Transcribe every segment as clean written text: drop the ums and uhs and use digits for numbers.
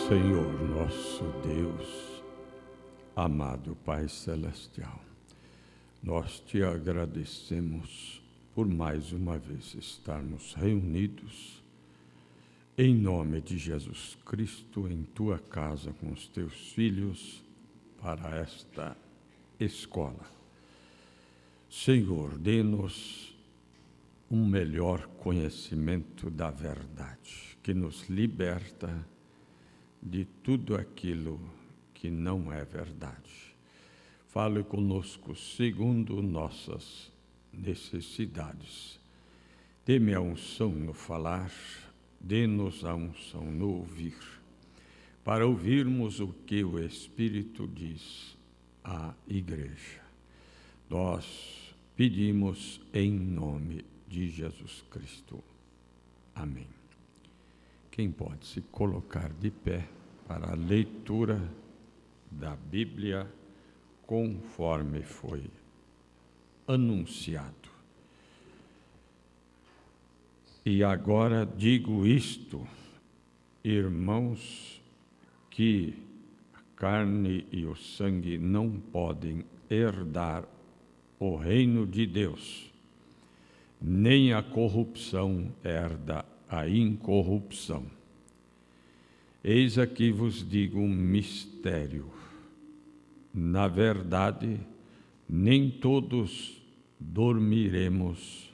Senhor nosso Deus, amado Pai Celestial, nós te agradecemos por mais uma vez estarmos reunidos em nome de Jesus Cristo em tua casa com os teus filhos para esta escola. Senhor, dê-nos um melhor conhecimento da verdade, que nos liberta de tudo aquilo que não é verdade. Fale conosco segundo nossas necessidades. Dê-me a unção no falar, dê-nos a unção no ouvir, para ouvirmos o que o Espírito diz à igreja. Nós pedimos em nome de Jesus Cristo. Amém. Quem pode se colocar de pé para a leitura da Bíblia conforme foi anunciado. E agora digo isto, irmãos, que a carne e o sangue não podem herdar o reino de Deus, nem a corrupção herda a incorrupção. Eis aqui vos digo um mistério. Na verdade, nem todos dormiremos,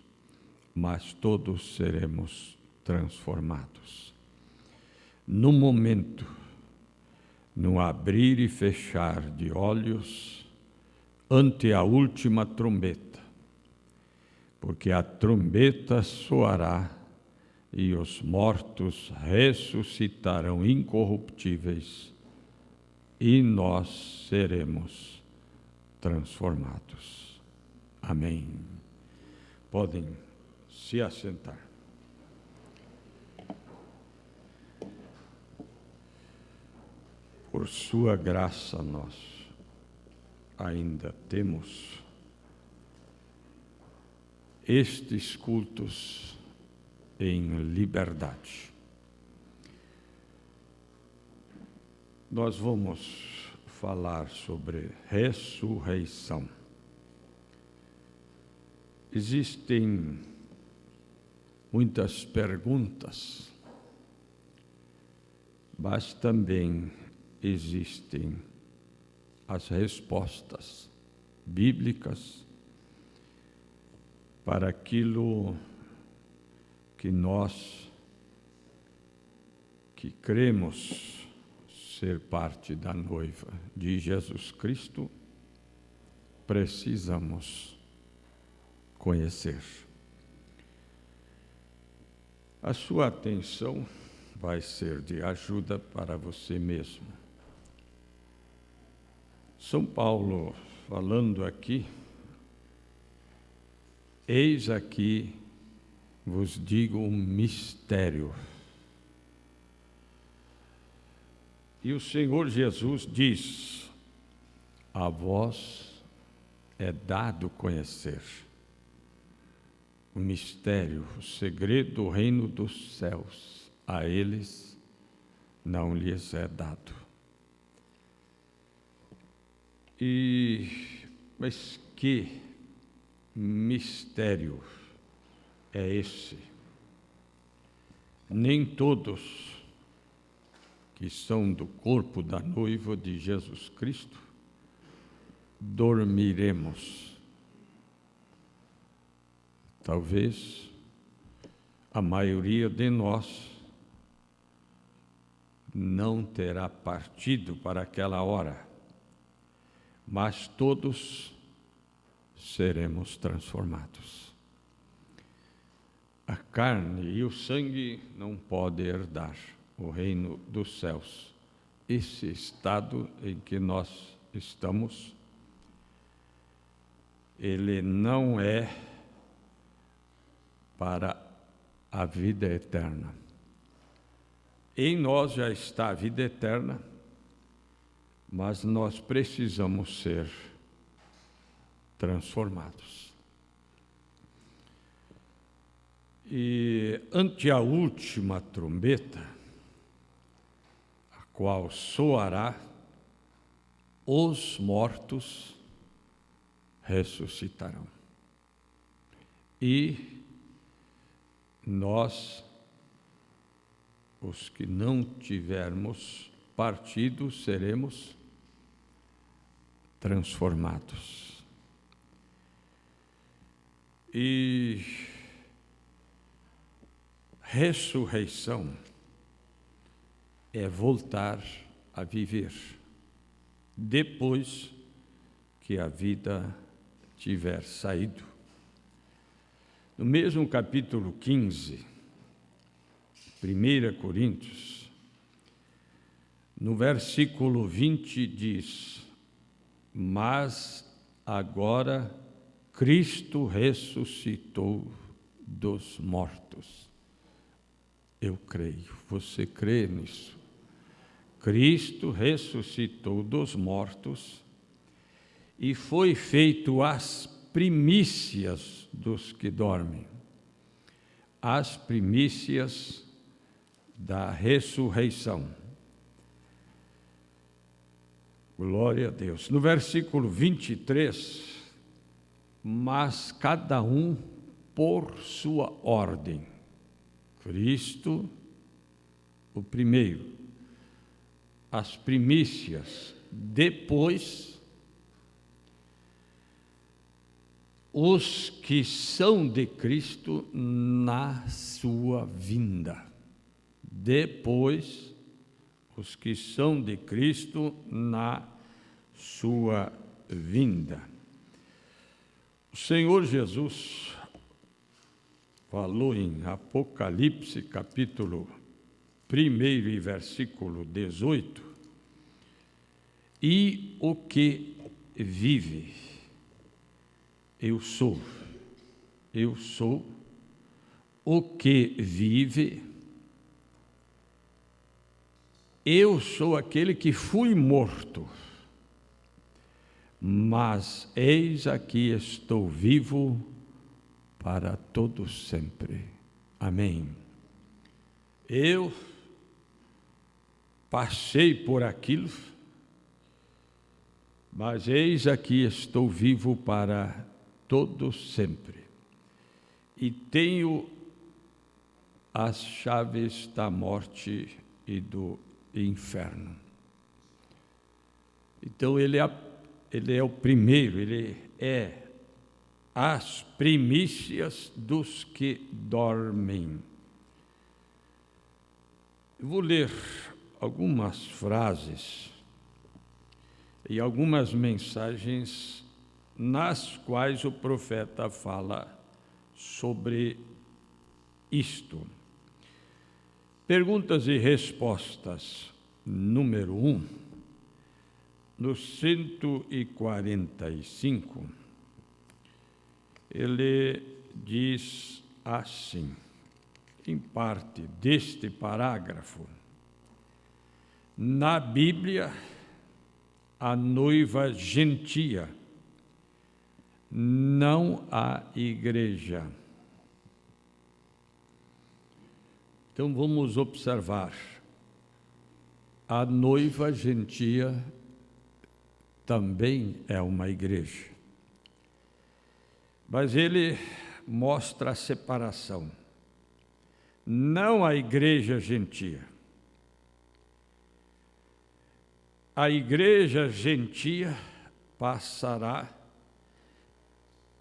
mas todos seremos transformados. No momento, no abrir e fechar de olhos, ante a última trombeta, porque a trombeta soará e os mortos ressuscitarão incorruptíveis e nós seremos transformados. Amém. Podem se assentar. Por sua graça nós ainda temos estes cultos em liberdade. Nós vamos falar sobre ressurreição. Existem muitas perguntas, mas também existem as respostas bíblicas para aquilo que nós que cremos ser parte da noiva de Jesus Cristo precisamos conhecer. A sua atenção vai ser de ajuda para você mesmo. São Paulo, falando aqui, eis aqui vos digo um mistério. E o Senhor Jesus diz: a vós é dado conhecer o mistério, o segredo do reino dos céus. A eles não lhes é dado. Mas que mistério é esse? Nem todos que são do corpo da noiva de Jesus Cristo dormiremos. Talvez a maioria de nós não terá partido para aquela hora, mas todos seremos transformados. A carne e o sangue não podem herdar o reino dos céus. Esse estado em que nós estamos, ele não é para a vida eterna. Em nós já está a vida eterna, mas nós precisamos ser transformados. E ante a última trombeta, a qual soará, os mortos ressuscitarão. E nós, os que não tivermos partido, seremos transformados. E ressurreição é voltar a viver depois que a vida tiver saído. No mesmo capítulo 15, 1 Coríntios, no versículo 20 diz: mas agora Cristo ressuscitou dos mortos. Eu creio. Você crê nisso? Cristo ressuscitou dos mortos e foi feito as primícias dos que dormem. As primícias da ressurreição. Glória a Deus. No versículo 23, mas cada um por sua ordem. Cristo, o primeiro, as primícias, depois os que são de Cristo na sua vinda. Depois, os que são de Cristo na sua vinda. O Senhor Jesus falou em Apocalipse, capítulo 1 e versículo 18, e o que vive, eu sou o que vive, eu sou aquele que fui morto, mas eis aqui estou vivo para todo sempre. Amém. Eu passei por aquilo, mas eis aqui estou vivo para todo sempre. E tenho as chaves da morte e do inferno. Então ele é o primeiro, ele é as primícias dos que dormem. Eu vou ler algumas frases e algumas mensagens nas quais o profeta fala sobre isto. Perguntas e respostas, número 1, no 145, ele diz assim, em parte deste parágrafo: na Bíblia, a noiva gentia, não a igreja. Então vamos observar, a noiva gentia também é uma igreja. Mas ele mostra a separação. Não a igreja gentia. A igreja gentia passará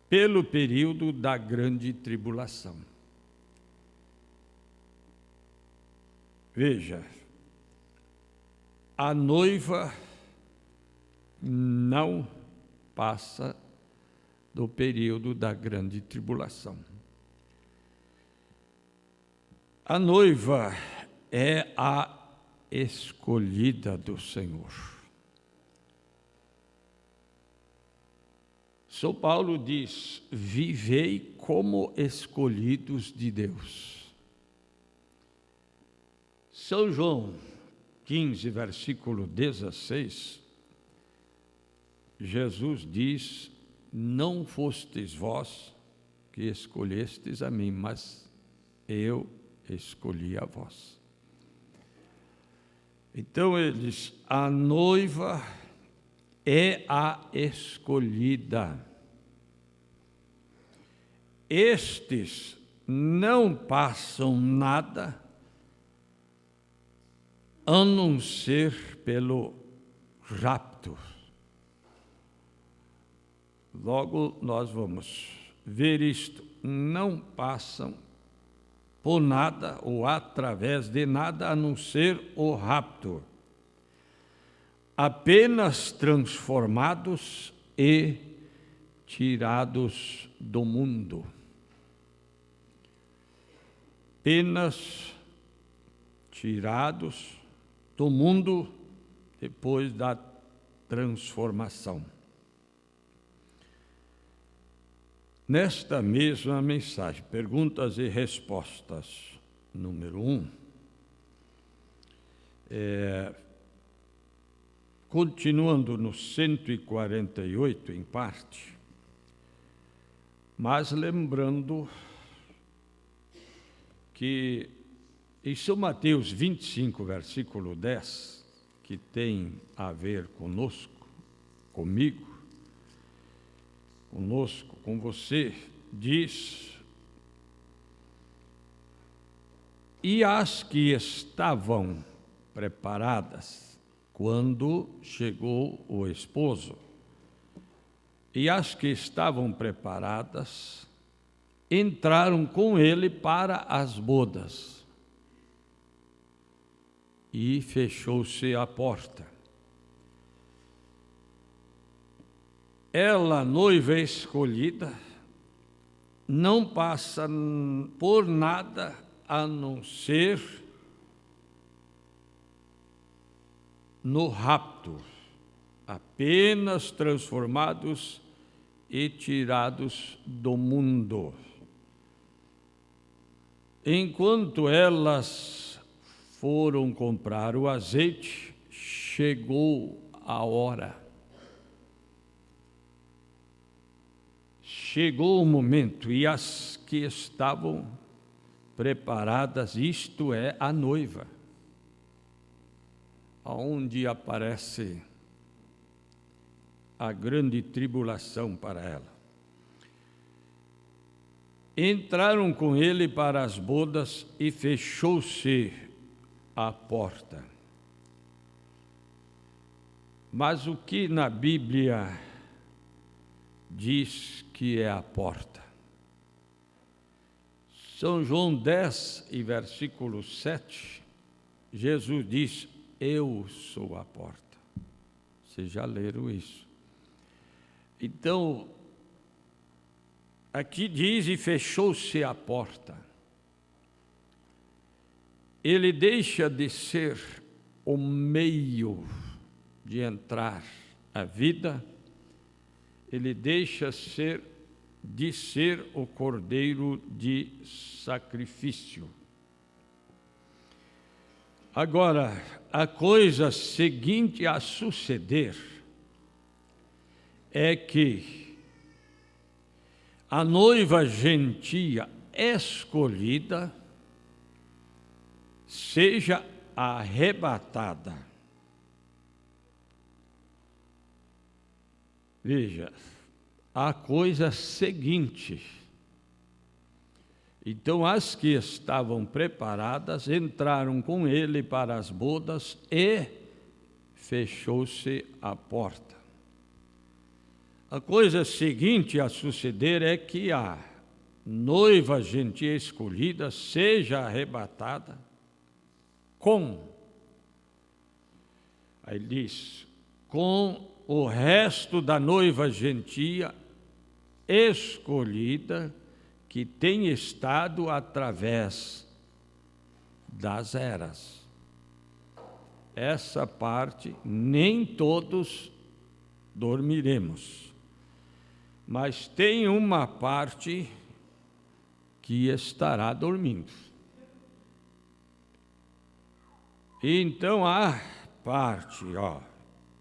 pelo período da grande tribulação. Veja, a noiva não passa do período da grande tribulação. A noiva é a escolhida do Senhor. São Paulo diz: vivei como escolhidos de Deus. São João 15, versículo 16, Jesus diz: não fostes vós que escolhestes a mim, mas eu escolhi a vós. Então eles, a noiva é a escolhida. Estes não passam nada a não ser pelo rapto. Logo nós vamos ver isto. Não passam por nada ou através de nada a não ser o rapto. Apenas transformados e tirados do mundo. Apenas tirados do mundo depois da transformação. Nesta mesma mensagem, perguntas e respostas, número 1, continuando no 148 em parte, mas lembrando que em São Mateus 25, versículo 10, que tem a ver conosco, comigo, conosco, com você, diz: e as que estavam preparadas quando chegou o esposo, e as que estavam preparadas entraram com ele para as bodas, e fechou-se a porta. Ela, noiva escolhida, não passa por nada a não ser no rapto, apenas transformados e tirados do mundo. Enquanto elas foram comprar o azeite, chegou a hora. Chegou o momento, e as que estavam preparadas, isto é, a noiva, onde aparece a grande tribulação para ela. Entraram com ele para as bodas e fechou-se a porta. Mas o que na Bíblia diz que é a porta? São João 10 e versículo 7, Jesus diz: eu sou a porta. Vocês já leram isso? Então, aqui diz: e fechou-se a porta. Ele deixa de ser o meio de entrar à vida, ele deixa de ser o cordeiro de sacrifício. Agora, a coisa seguinte a suceder é que a noiva gentia escolhida seja arrebatada. Veja, a coisa seguinte. Então, as que estavam preparadas entraram com ele para as bodas e fechou-se a porta. A coisa seguinte a suceder é que a noiva gentia escolhida seja arrebatada aí diz, com o resto da noiva gentia escolhida, que tem estado através das eras. Essa parte nem todos dormiremos, mas tem uma parte que estará dormindo. Então a parte,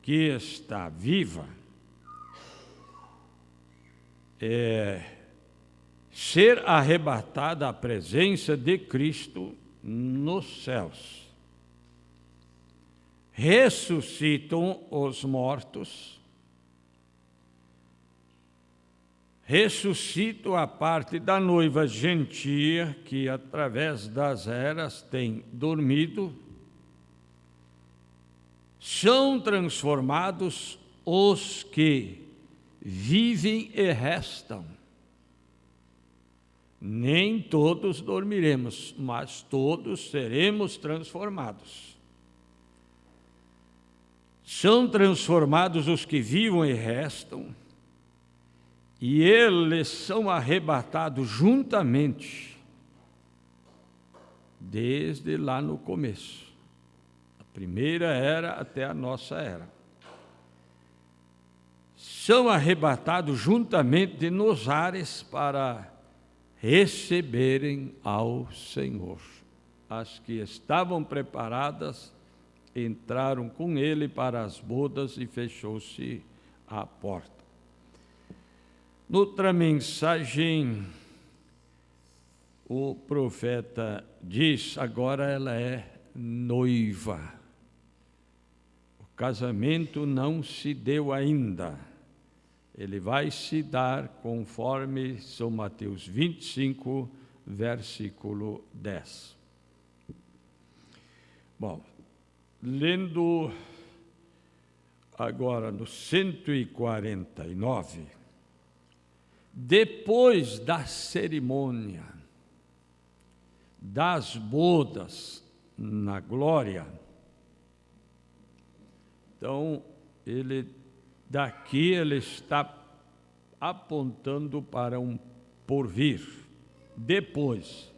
que está viva ser arrebatada à presença de Cristo nos céus. ressuscitam os mortos, ressuscitam a parte da noiva gentia que, através das eras, tem dormido, são transformados os que vivem e restam. Nem todos dormiremos, mas todos seremos transformados. São transformados os que vivem e restam, e eles são arrebatados juntamente, desde lá no começo, a primeira era até a nossa era. São arrebatados juntamente nos ares para receberem ao Senhor. As que estavam preparadas entraram com ele para as bodas e fechou-se a porta. Noutra mensagem, o profeta diz: agora ela é noiva. O casamento não se deu ainda. Ele vai se dar conforme São Mateus 25, versículo 10. Bom, lendo agora no 149, depois da cerimônia das bodas na glória, então daqui ele está apontando para um porvir. Depois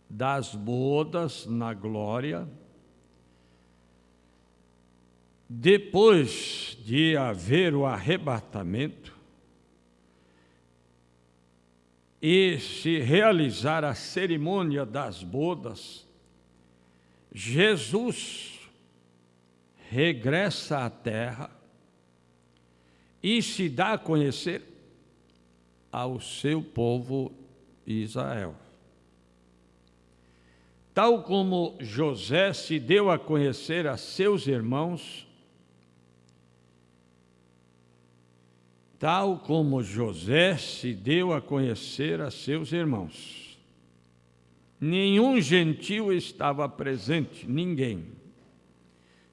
das bodas na glória, depois de haver o arrebatamento e se realizar a cerimônia das bodas, Jesus regressa à terra e se dá a conhecer ao seu povo Israel. Tal como José se deu a conhecer a seus irmãos, tal como José se deu a conhecer a seus irmãos. Nenhum gentil estava presente, ninguém,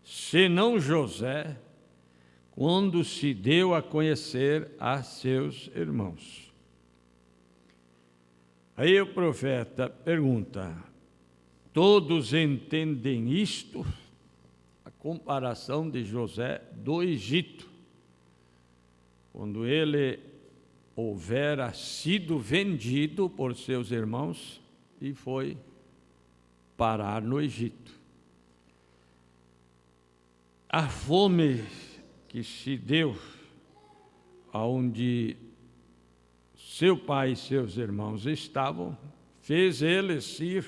senão José, quando se deu a conhecer a seus irmãos. Aí o profeta pergunta: todos entendem isto? A comparação de José do Egito, quando ele houvera sido vendido por seus irmãos e foi parar no Egito. A fome que se deu aonde seu pai e seus irmãos estavam, fez eles ir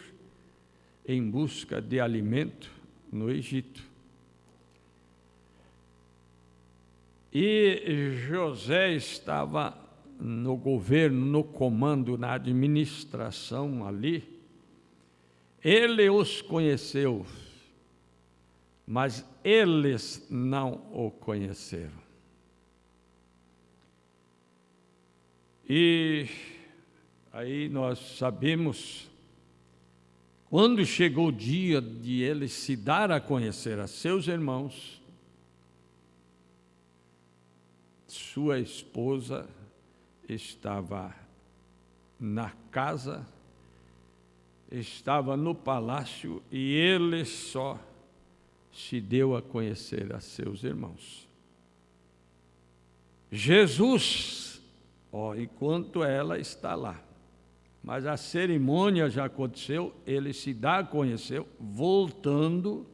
em busca de alimento no Egito. E José estava no governo, no comando, na administração ali. Ele os conheceu, mas eles não o conheceram. E aí nós sabemos, quando chegou o dia de ele se dar a conhecer a seus irmãos, sua esposa estava na casa, estava no palácio, e ele só se deu a conhecer a seus irmãos. Jesus, enquanto ela está lá, mas a cerimônia já aconteceu, ele se dá a conhecer, voltando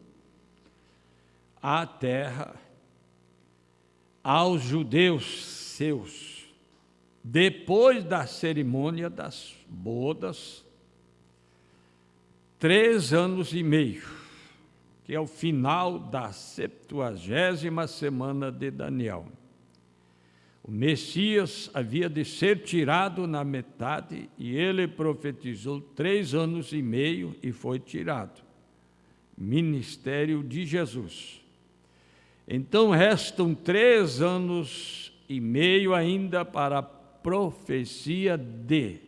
à terra, aos judeus seus, depois da cerimônia das bodas, 3 anos e meio, que é o final da 70ª semana de Daniel. O Messias havia de ser tirado na metade, e ele profetizou 3 anos e meio e foi tirado. Ministério de Jesus. Então restam 3 anos e meio ainda para a profecia de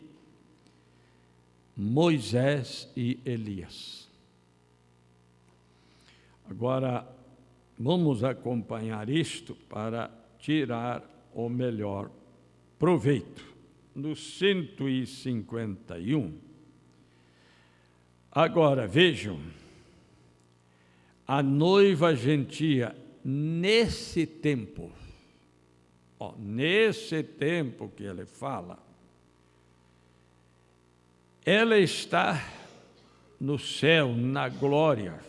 Moisés e Elias. Agora, vamos acompanhar isto para tirar o melhor proveito. No 151, agora vejam, a noiva gentia, nesse tempo, nesse tempo que ele fala, ela está no céu, na glória,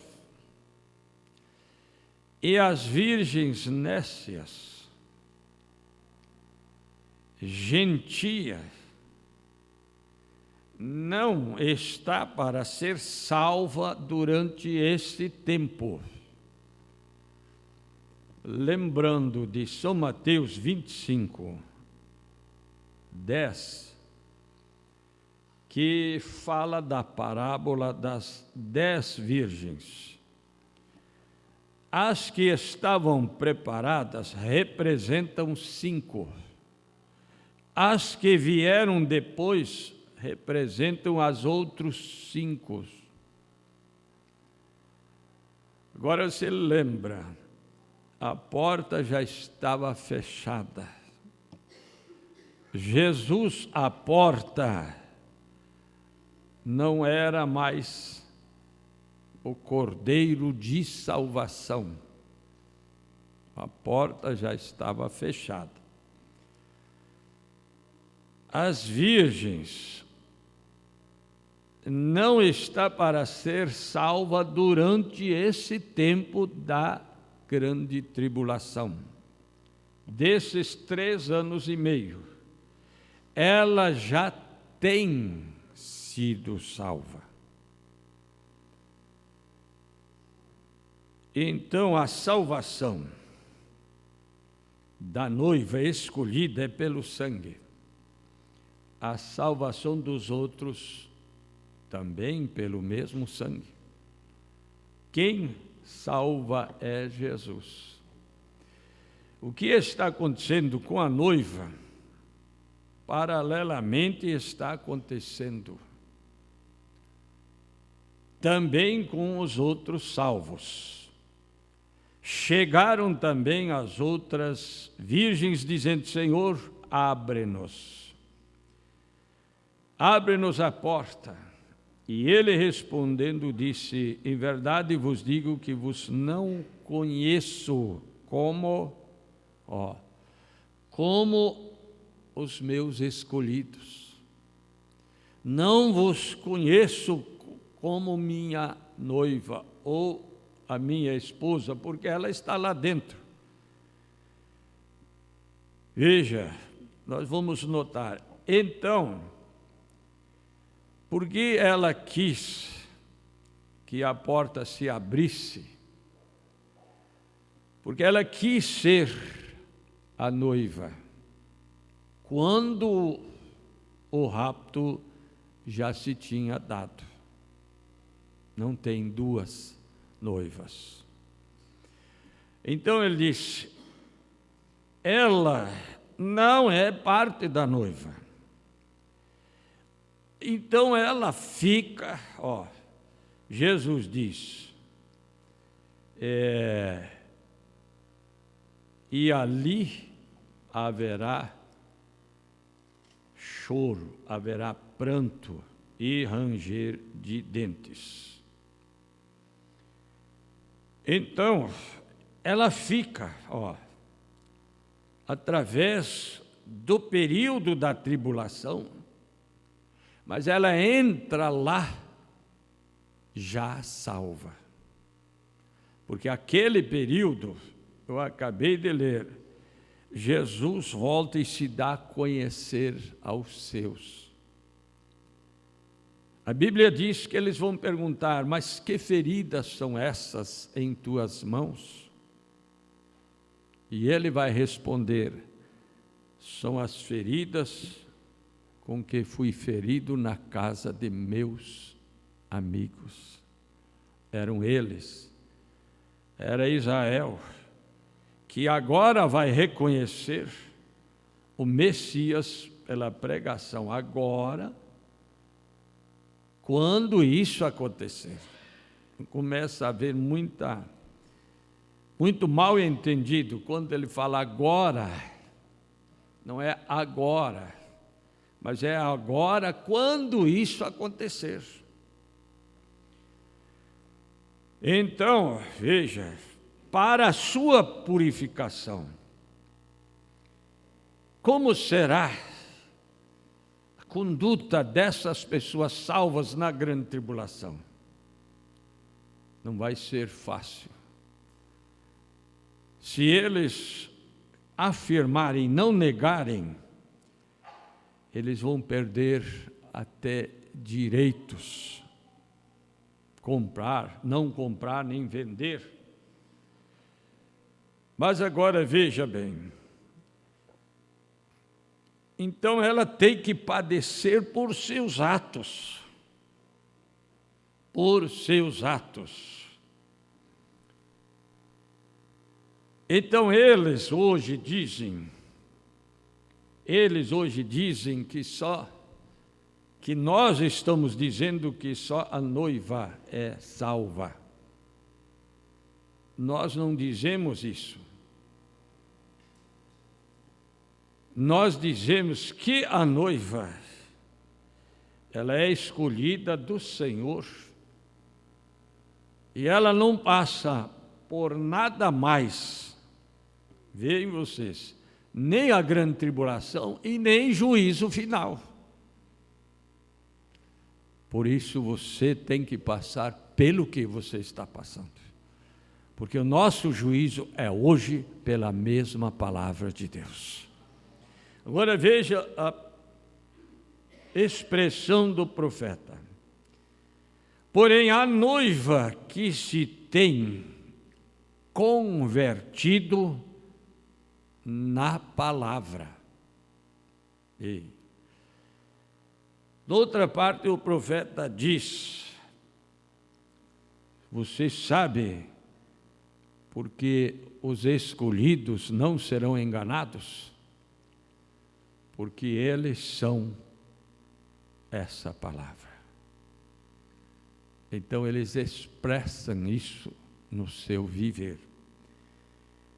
e as virgens nécias, gentias, não está para ser salva durante este tempo. Lembrando de São Mateus 25, 10, que fala da parábola das 10 virgens. As que estavam preparadas representam 5. As que vieram depois representam as outros 5. Agora você lembra, a porta já estava fechada. Jesus, a porta, não era mais o Cordeiro de salvação. A porta já estava fechada. As virgens não está para ser salva durante esse tempo da grande tribulação. Desses 3 anos e meio, ela já tem sido salva. Então, a salvação da noiva escolhida é pelo sangue. A salvação dos outros também pelo mesmo sangue. Quem salva é Jesus. O que está acontecendo com a noiva, paralelamente está acontecendo também com os outros salvos. Chegaram também as outras virgens dizendo: Senhor, abre-nos a porta. E ele respondendo disse: em verdade vos digo que vos não conheço como os meus escolhidos. Não vos conheço como minha noiva ou a minha esposa, porque ela está lá dentro. Veja, nós vamos notar. Então, porque ela quis que a porta se abrisse, porque ela quis ser a noiva, quando o rapto já se tinha dado. Não tem 2 noivas. Então ele disse: ela não é parte da noiva. Então ela fica, Jesus diz, e ali haverá choro, haverá pranto e ranger de dentes. Então, ela fica, através do período da tribulação, mas ela entra lá já salva. Porque aquele período, eu acabei de ler, Jesus volta e se dá a conhecer aos seus. A Bíblia diz que eles vão perguntar: mas que feridas são essas em tuas mãos? E ele vai responder: são as feridas com que fui ferido na casa de meus amigos. Eram eles, era Israel, que agora vai reconhecer o Messias pela pregação. Agora, quando isso acontecer, começa a haver muito mal entendido. Quando ele fala agora, não é agora, mas é agora quando isso acontecer. Então, veja, para a sua purificação, como será a conduta dessas pessoas salvas na grande tribulação? Não vai ser fácil. Se eles afirmarem, não negarem, eles vão perder até direitos. Comprar, não comprar, nem vender. Mas agora veja bem. Então ela tem que padecer por seus atos. Por seus atos. Então eles hoje dizem que nós estamos dizendo que só a noiva é salva. Nós não dizemos isso. Nós dizemos que a noiva, ela é escolhida do Senhor e ela não passa por nada mais, veem vocês, nem a grande tribulação e nem juízo final. Por isso você tem que passar pelo que você está passando. Porque o nosso juízo é hoje pela mesma palavra de Deus. Agora veja a expressão do profeta. Porém, a noiva que se tem convertido na palavra. E, de outra parte, o profeta diz, você sabe porque os escolhidos não serão enganados? Porque eles são essa palavra. Então eles expressam isso no seu viver.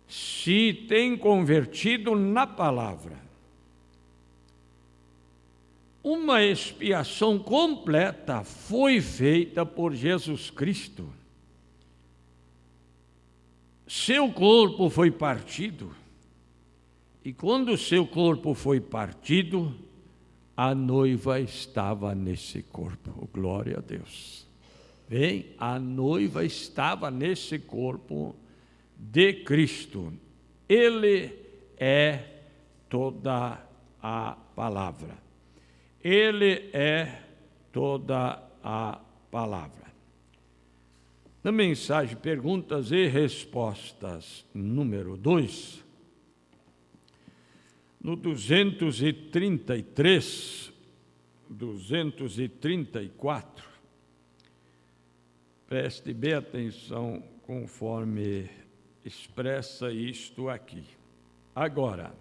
Se tem convertido na palavra, uma expiação completa foi feita por Jesus Cristo. Seu corpo foi partido, e quando seu corpo foi partido, a noiva estava nesse corpo. Glória a Deus. Bem, a noiva estava nesse corpo de Cristo. Ele é toda a palavra. Ele é toda a palavra. Na mensagem Perguntas e Respostas, número 2, no 233, 234, preste bem atenção conforme expressa isto aqui. Agora,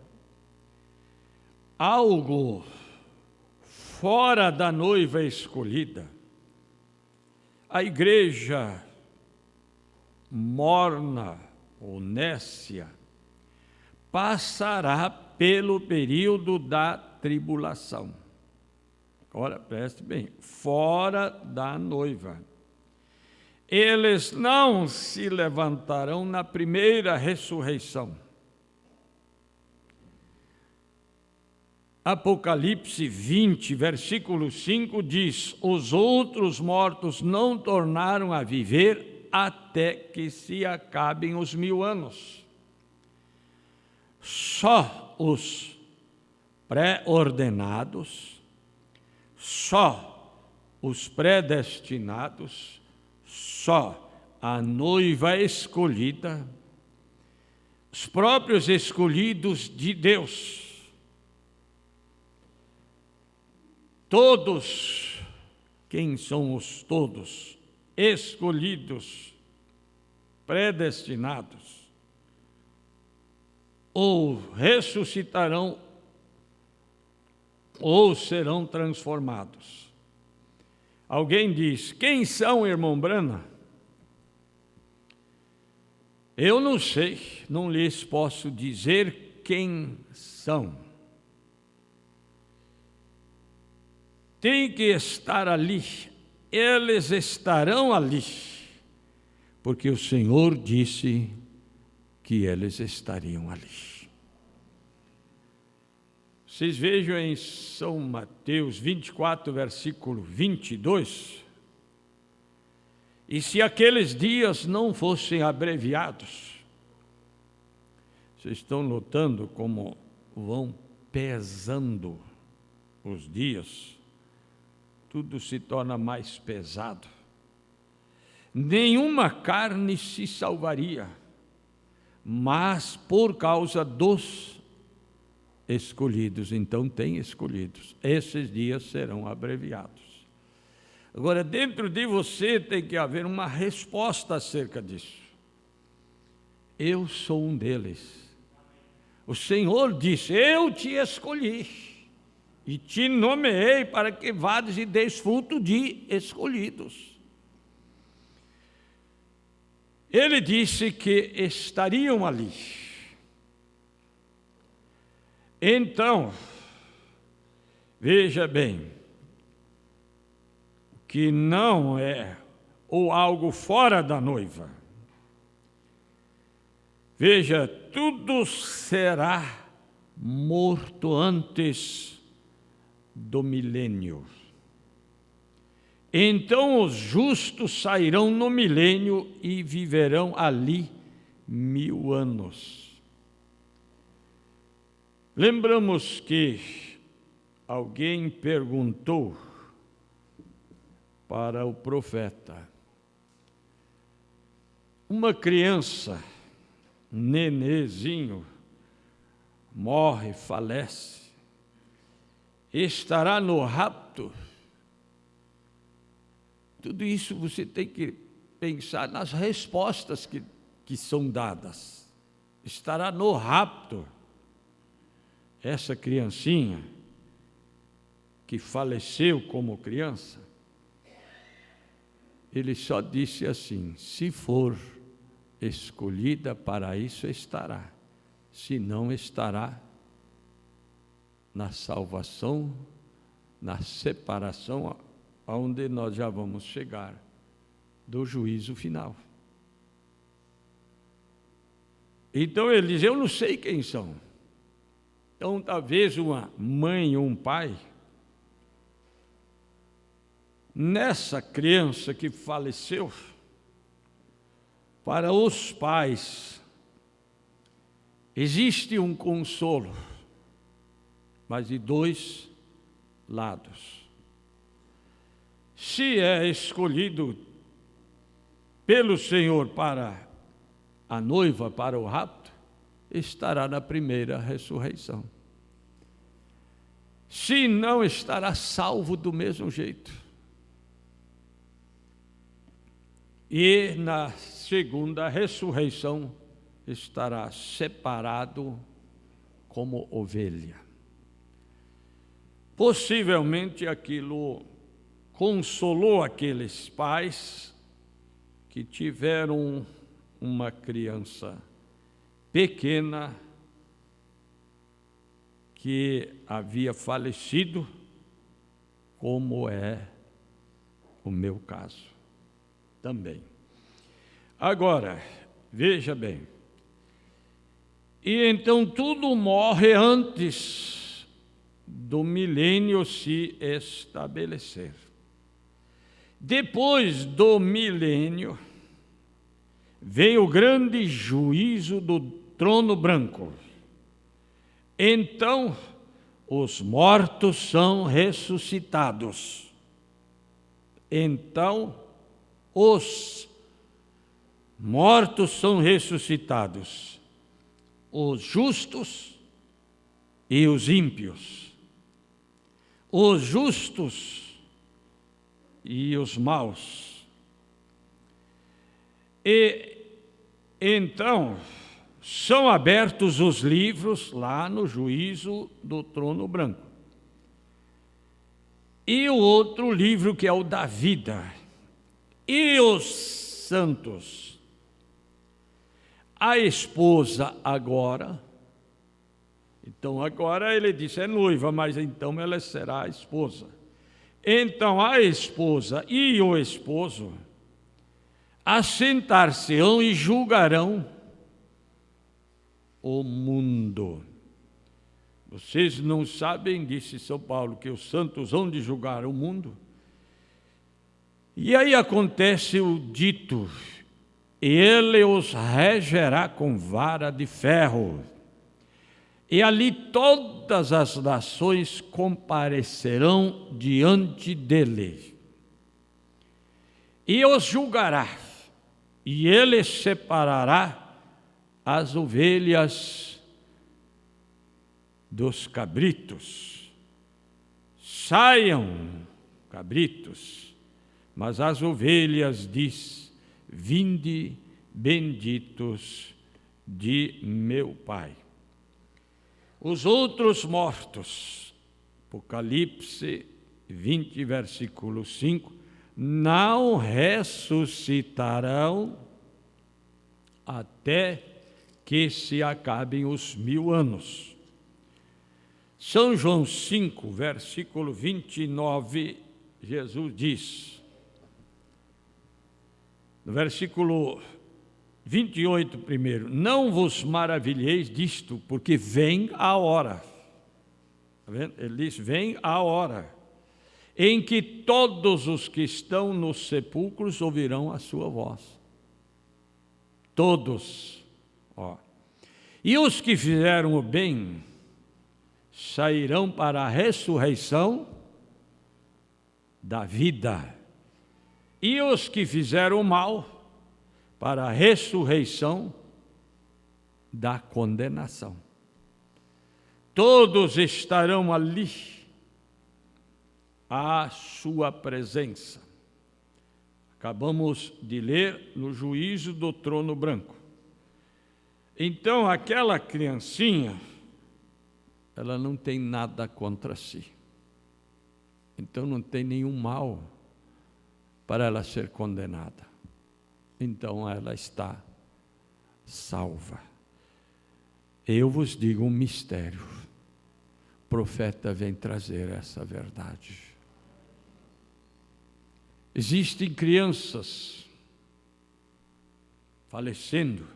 algo fora da noiva escolhida, a igreja morna ou nécia passará pelo período da tribulação. Agora, preste bem, fora da noiva. Eles não se levantarão na primeira ressurreição. Apocalipse 20, versículo 5 diz: os outros mortos não tornaram a viver até que se acabem os 1000 anos. Só os pré-ordenados, só os predestinados, só a noiva escolhida, os próprios escolhidos de Deus, todos, quem são os todos? Escolhidos, predestinados, ou ressuscitarão, ou serão transformados. Alguém diz: quem são, irmão Brana? Eu não sei, não lhes posso dizer quem são. Tem que estar ali, eles estarão ali, porque o Senhor disse que eles estariam ali. Vocês vejam em São Mateus 24, versículo 22, e se aqueles dias não fossem abreviados, vocês estão notando como vão pesando os dias, tudo se torna mais pesado. Nenhuma carne se salvaria, mas por causa dos escolhidos. Então tem escolhidos, esses dias serão abreviados. Agora, dentro de você tem que haver uma resposta acerca disso. Eu sou um deles. O Senhor disse: eu te escolhi e te nomeei para que vades e deis fruto de escolhidos. Ele disse que estariam ali. Então, veja bem, que não é ou algo fora da noiva. Veja, tudo será morto antes do milênio. Então os justos sairão no milênio e viverão ali 1000 anos. Lembramos que alguém perguntou para o profeta: uma criança, nenezinho, morre, falece, estará no rapto? Tudo isso você tem que pensar nas respostas que são dadas. Estará no rapto. Essa criancinha que faleceu como criança, ele só disse assim: se for escolhida para isso, estará. Se não, estará na salvação, na separação, aonde nós já vamos chegar, do juízo final. Então ele diz: eu não sei quem são. Então talvez uma mãe ou um pai, nessa criança que faleceu, para os pais existe um consolo, mas de dois lados. Se é escolhido pelo Senhor para a noiva, para o rapto, estará na primeira ressurreição. Se não, estará salvo do mesmo jeito. E na segunda ressurreição estará separado como ovelha. Possivelmente aquilo consolou aqueles pais que tiveram uma criança pequena que havia falecido, como é o meu caso também. Agora, veja bem, e então tudo morre antes do milênio se estabelecer. Depois do milênio, vem o grande juízo do trono branco. Então, os mortos são ressuscitados. Então, os mortos são ressuscitados. Os justos e os ímpios. Os justos e os maus. E então, são abertos os livros lá no juízo do trono branco. E o outro livro, que é o da vida. E os santos. A esposa agora, então agora ele disse é noiva, mas então ela será a esposa. Então a esposa e o esposo assentar-se-ão e julgarão o mundo. Vocês não sabem, disse São Paulo, que os santos hão de julgar o mundo? E aí acontece o dito: ele os regerá com vara de ferro, e ali todas as nações comparecerão diante dele. E os julgará, e ele separará as ovelhas dos cabritos. Saiam, cabritos, mas as ovelhas diz: vinde, benditos de meu Pai. Os outros mortos, Apocalipse 20, versículo 5, não ressuscitarão até que se acabem os 1000 anos. São João 5, versículo 29, Jesus diz, no versículo 28 primeiro: não vos maravilheis disto, porque vem a hora. Está vendo? Ele diz: vem a hora em que todos os que estão nos sepulcros ouvirão a sua voz. Todos. Ó. E os que fizeram o bem sairão para a ressurreição da vida. E os que fizeram o mal para a ressurreição da condenação. Todos estarão ali à sua presença. Acabamos de ler no juízo do trono branco. Então, aquela criancinha, ela não tem nada contra si. Então, não tem nenhum mal para ela ser condenada. Então, ela está salva. Eu vos digo um mistério. O profeta vem trazer essa verdade. Existem crianças falecendo.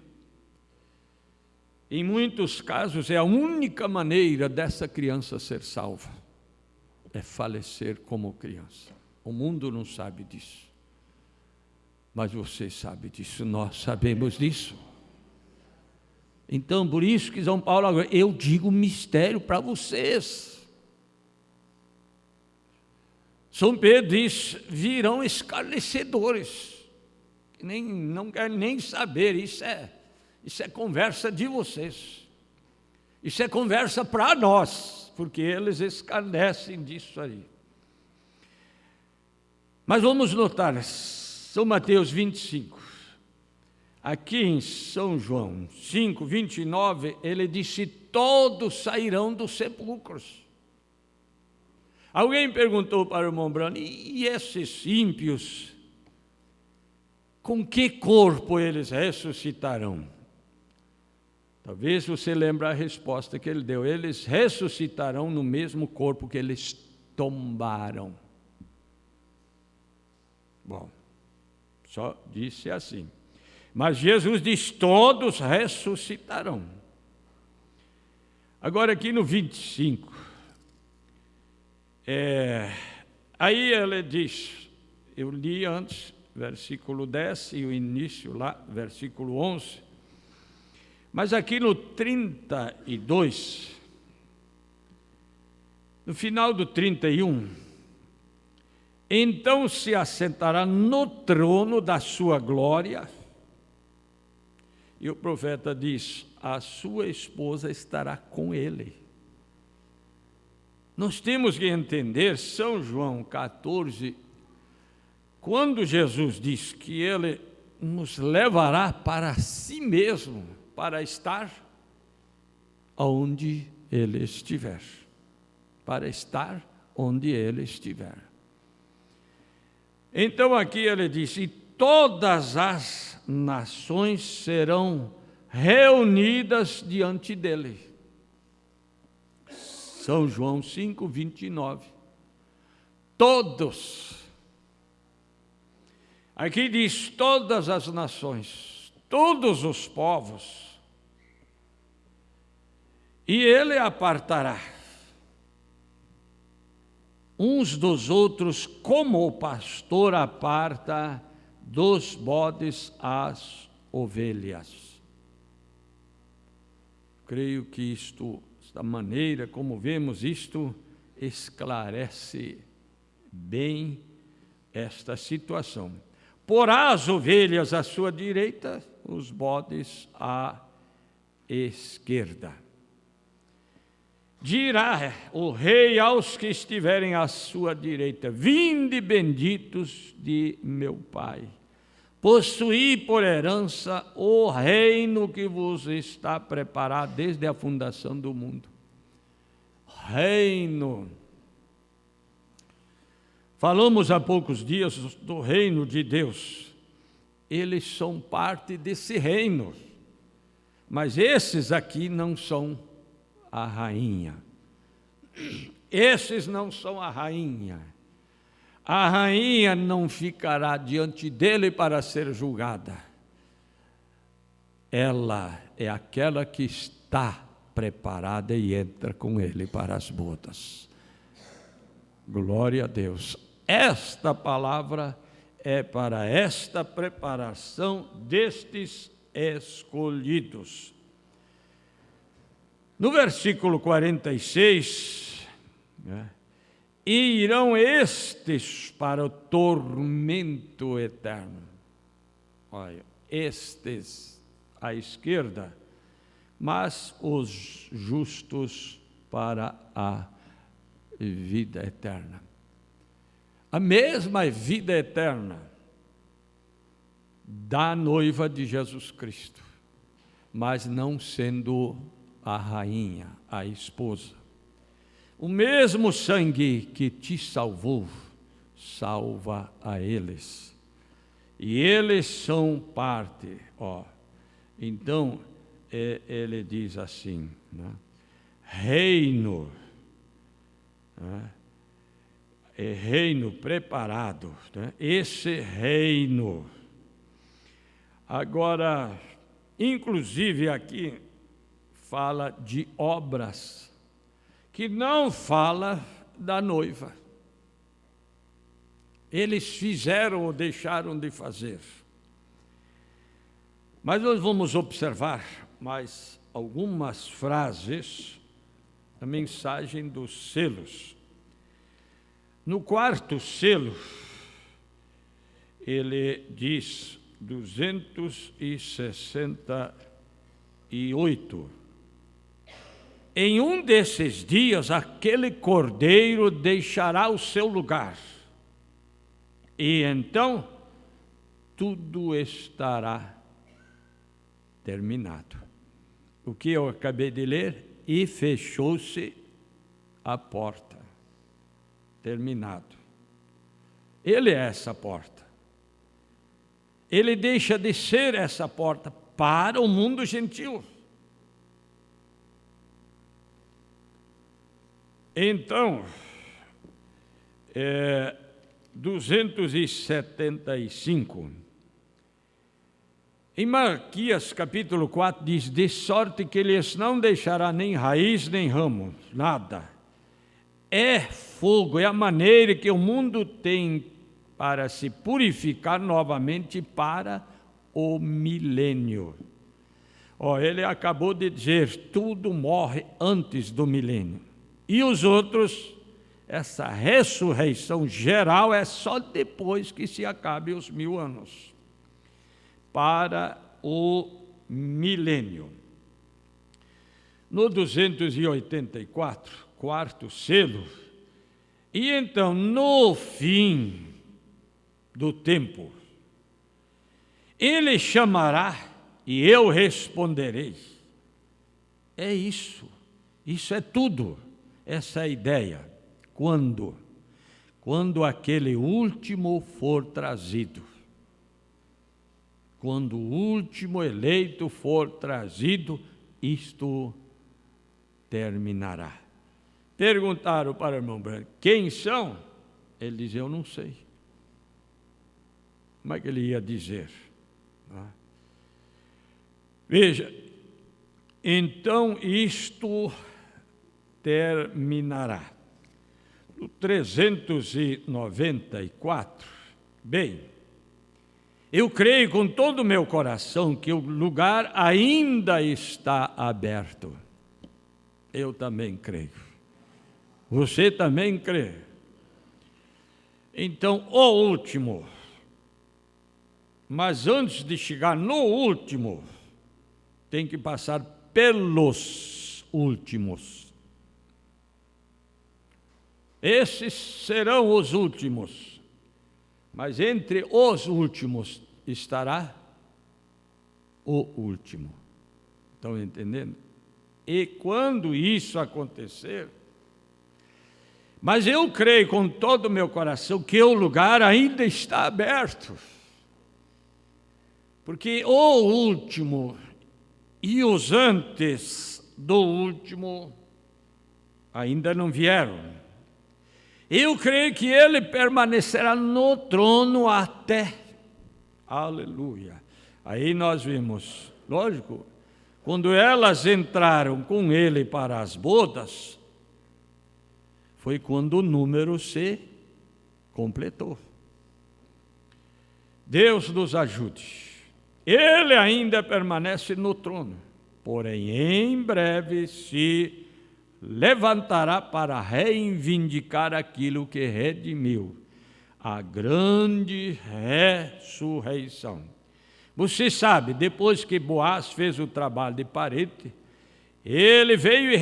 Em muitos casos, é a única maneira dessa criança ser salva. É falecer como criança. O mundo não sabe disso. Mas você sabe disso, nós sabemos disso. Então, por isso que São Paulo agora, eu digo mistério para vocês. São Pedro diz: virão escarnecedores, que não querem nem saber, isso é conversa de vocês. Isso é conversa para nós, porque eles escarnecem disso aí. Mas vamos notar, São Mateus 25, aqui em São João 5, 29, ele disse: todos sairão dos sepulcros. Alguém perguntou para o irmão Brano: e esses ímpios, com que corpo eles ressuscitarão? Talvez você lembre a resposta que ele deu: eles ressuscitarão no mesmo corpo que eles tombaram. Bom, só disse assim. Mas Jesus diz: todos ressuscitarão. Agora aqui no 25, aí ele diz, eu li antes, versículo 10 e o início lá, versículo 11, mas aqui no 32, no final do 31, então se assentará no trono da sua glória, e o profeta diz: a sua esposa estará com ele. Nós temos que entender, São João 14, quando Jesus diz que ele nos levará para si mesmo, para estar onde ele estiver. Para estar onde ele estiver. Então aqui ele diz: e todas as nações serão reunidas diante dele. São João 5, 29. Todos. Aqui diz todas as nações, todos os povos. E ele apartará uns dos outros, como o pastor aparta dos bodes as ovelhas. Creio que esta maneira como vemos isto, esclarece bem esta situação. Porá as ovelhas à sua direita, os bodes à esquerda. Dirá o rei aos que estiverem à sua direita: vinde benditos de meu Pai, possuí por herança o reino que vos está preparado desde a fundação do mundo. Reino. Falamos há poucos dias do reino de Deus. Eles são parte desse reino, mas esses aqui não são a rainha. Esses não são a rainha. A rainha não ficará diante dele para ser julgada. Ela é aquela que está preparada e entra com ele para as bodas. Glória a Deus. Esta palavra é para esta preparação destes escolhidos. No versículo 46, e irão estes para o tormento eterno. Olha, estes à esquerda, mas os justos para a vida eterna. A mesma vida eterna da noiva de Jesus Cristo, mas não sendo a rainha, a esposa. O mesmo sangue que te salvou, salva a eles. E eles são parte, Então, ele diz assim, reino, é reino preparado, esse reino. Agora, inclusive aqui, fala de obras, que não fala da noiva. Eles fizeram ou deixaram de fazer. Mas nós vamos observar mais algumas frases da mensagem dos selos. No quarto selo, ele diz 268. Em um desses dias, aquele cordeiro deixará o seu lugar, e então tudo estará terminado. O que eu acabei de ler? E fechou-se a porta. Terminado. Ele é essa porta. Ele deixa de ser essa porta para o mundo gentil. Então, 275. Em Malaquias capítulo 4 diz: de sorte que lhes não deixará nem raiz nem ramo, nada. É fogo, é a maneira que o mundo tem para se purificar novamente para o milênio. Ele acabou de dizer, tudo morre antes do milênio. E os outros, essa ressurreição geral é só depois que se acabe os 1000 anos. Para o milênio. No 284, quarto selo, e então no fim do tempo, ele chamará e eu responderei. É isso é tudo, essa é a ideia. Quando? Quando aquele último for trazido. Quando o último eleito for trazido, isto terminará. Perguntaram para o irmão Branco, quem são? Ele diz, eu não sei. Como é que ele ia dizer? Veja, então isto terminará. No 394, bem, eu creio com todo o meu coração que o lugar ainda está aberto. Eu também creio. Você também crê? Então, o último. Mas antes de chegar no último, tem que passar pelos últimos. Esses serão os últimos. Mas entre os últimos estará o último. Estão entendendo? E quando isso acontecer, mas eu creio com todo o meu coração que o lugar ainda está aberto. Porque o último e os antes do último ainda não vieram. Eu creio que ele permanecerá no trono até. Aleluia. Aí nós vimos, lógico, quando elas entraram com ele para as bodas, foi quando o número se completou. Deus nos ajude. Ele ainda permanece no trono, porém em breve se levantará para reivindicar aquilo que redimiu, a grande ressurreição. Você sabe, depois que Boaz fez o trabalho de parede, ele veio e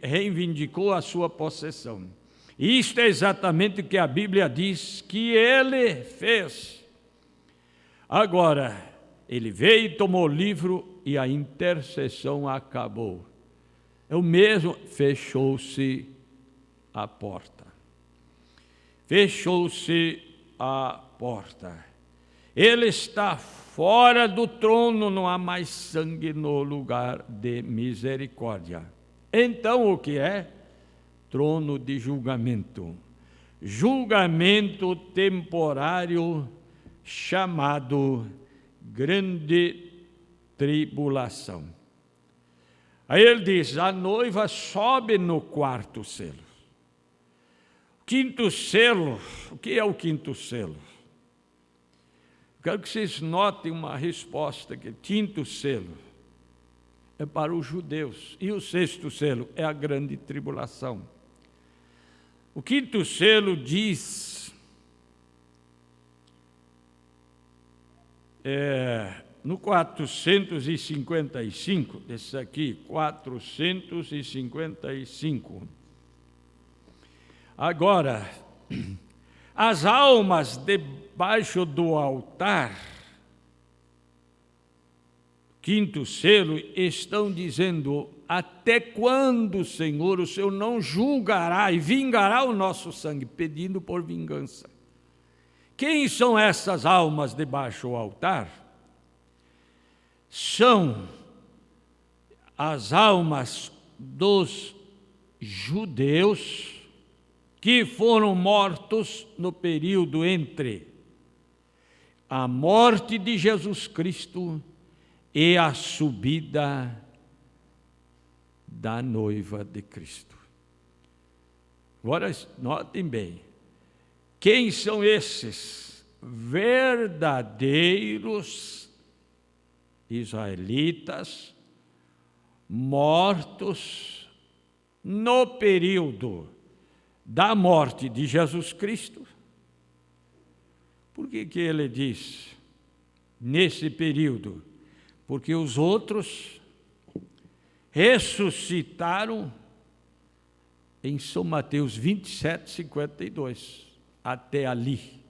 reivindicou a sua possessão. Isto é exatamente o que a Bíblia diz que ele fez. Agora, ele veio e tomou o livro e a intercessão acabou. É o mesmo, fechou-se a porta. Fechou-se a porta. Ele está fora do trono, não há mais sangue no lugar de misericórdia. Então o que é? Trono de julgamento. Julgamento temporário chamado grande tribulação. Aí ele diz, a noiva sobe no quarto selo. Quinto selo, o que é o quinto selo? Quero que vocês notem uma resposta que quinto selo é para os judeus e o sexto selo é a grande tribulação. O quinto selo diz, no 455, esse aqui, 455. Agora, as almas debaixo do altar, quinto selo, estão dizendo, até quando, Senhor, o Senhor não julgará e vingará o nosso sangue, pedindo por vingança. Quem são essas almas debaixo do altar? São as almas dos judeus que foram mortos no período entre a morte de Jesus Cristo e a subida da noiva de Cristo. Agora, notem bem, quem são esses verdadeiros israelitas mortos no período da morte de Jesus Cristo? Por que ele diz nesse período? Porque os outros ressuscitaram em São Mateus 27, 52, até ali.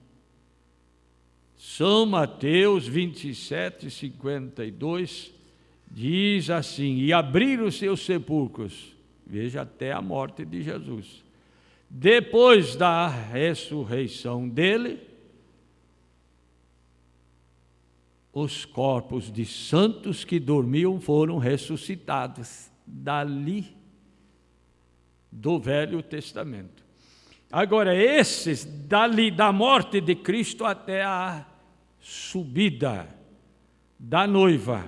São Mateus 27, 52, diz assim: e abriram seus sepulcros, veja, até a morte de Jesus. Depois da ressurreição dele, os corpos de santos que dormiam foram ressuscitados dali do Velho Testamento. Agora, esses dali da morte de Cristo até a subida da noiva.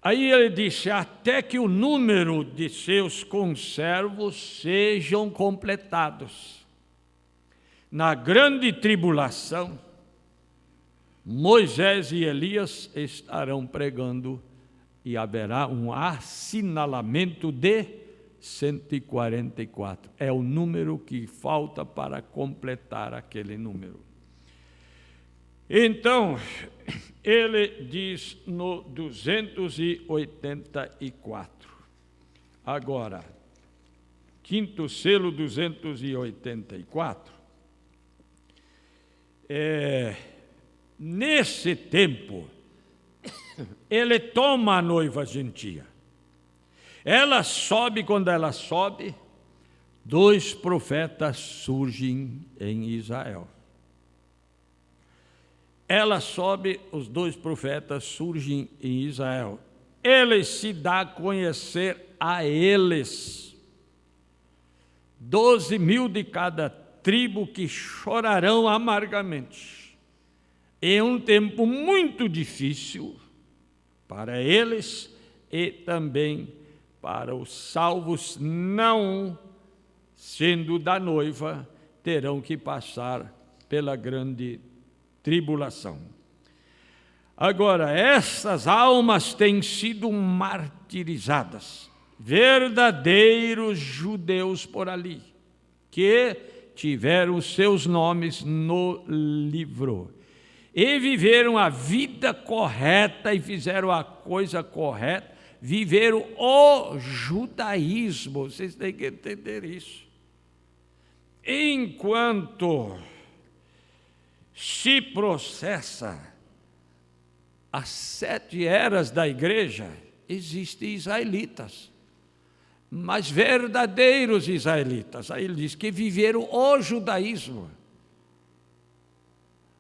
Aí ele disse: até que o número de seus conservos sejam completados. Na grande tribulação, Moisés e Elias estarão pregando e haverá um assinalamento de 144. É o número que falta para completar aquele número. Então, ele diz no 284. Agora, quinto selo 284. Nesse tempo, ele toma a noiva gentia. Ela sobe, quando ela sobe, 2 profetas surgem em Israel. Ela sobe, os 2 profetas surgem em Israel. Ele se dá a conhecer a eles. 12.000 de cada tribo que chorarão amargamente. É um tempo muito difícil para eles e também para os salvos, não sendo da noiva, terão que passar pela grande tribulação. Agora, essas almas têm sido martirizadas, verdadeiros judeus por ali, que tiveram seus nomes no livro e viveram a vida correta e fizeram a coisa correta, viveram o judaísmo. Vocês têm que entender isso. Enquanto se processa as 7 eras da igreja, existem israelitas, mas verdadeiros israelitas. Aí ele diz que viveram o judaísmo.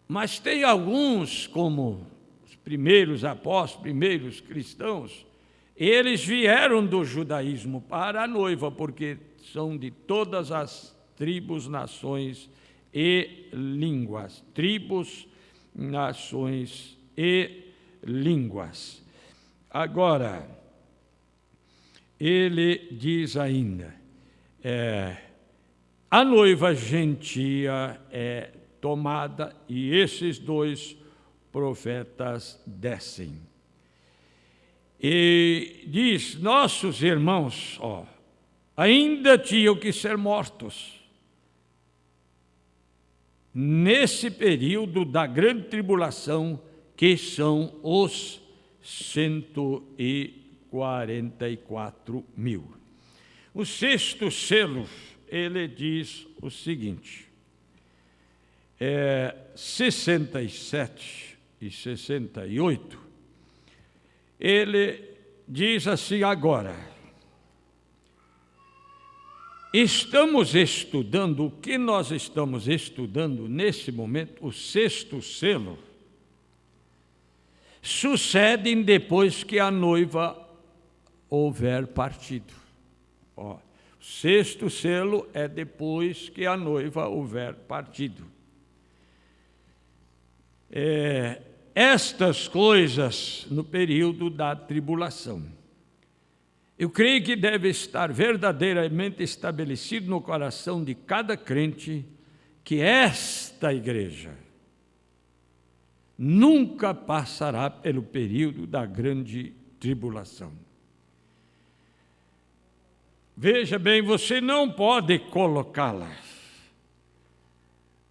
Mas tem alguns, como os primeiros apóstolos, primeiros cristãos, eles vieram do judaísmo para a noiva, porque são de todas as tribos, nações e línguas. Tribos, nações e línguas. Agora, ele diz ainda, a noiva gentia é tomada e esses 2 profetas descem. E diz, nossos irmãos, ainda tinham que ser mortos nesse período da grande tribulação, que são os 144.000. O 6º selo, ele diz o seguinte, 67 e 68, ele diz assim: agora, estamos estudando, o que nós estamos estudando nesse momento, o 6º selo, sucedem depois que a noiva houver partido. O 6º selo é depois que a noiva houver partido. Estas coisas no período da tribulação. Eu creio que deve estar verdadeiramente estabelecido no coração de cada crente que esta igreja nunca passará pelo período da grande tribulação. Veja bem, você não pode colocá-la.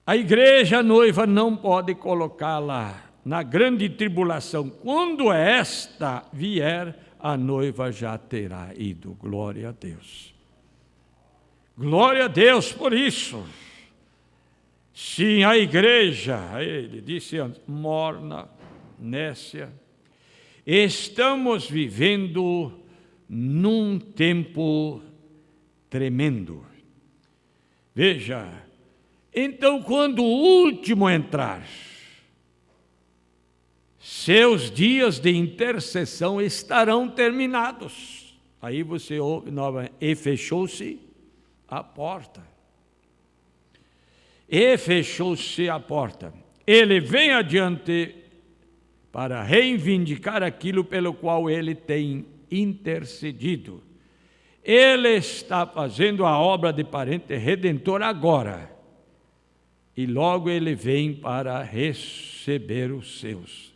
A igreja noiva não pode colocá-la na grande tribulação. Quando esta vier, a noiva já terá ido. Glória a Deus. Glória a Deus por isso. Sim, a igreja, ele disse antes, morna, nécia. Estamos vivendo num tempo tremendo. Veja, então quando o último entrar, seus dias de intercessão estarão terminados. Aí você ouve novamente, e fechou-se a porta. E fechou-se a porta. Ele vem adiante para reivindicar aquilo pelo qual ele tem intercedido. Ele está fazendo a obra de parente redentor agora. E logo ele vem para receber os seus.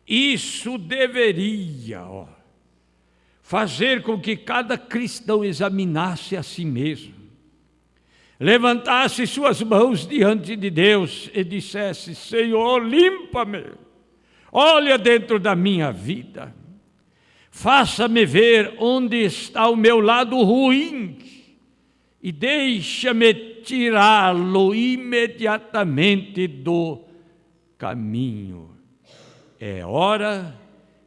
Isso deveria fazer com que cada cristão examinasse a si mesmo, levantasse suas mãos diante de Deus e dissesse: Senhor, limpa-me, olha dentro da minha vida, faça-me ver onde está o meu lado ruim e deixa-me tirá-lo imediatamente do caminho. É hora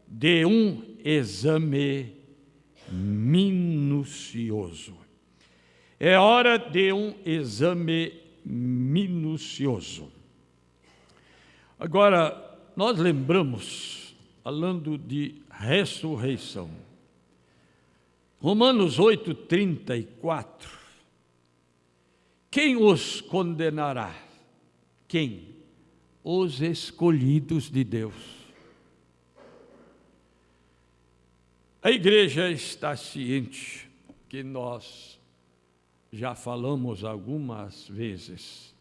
de um exame minucioso. É hora de um exame minucioso. Agora, nós lembramos, falando de ressurreição, Romanos 8:34. Quem os condenará? Quem? Os escolhidos de Deus. A igreja está ciente que nós já falamos algumas vezes.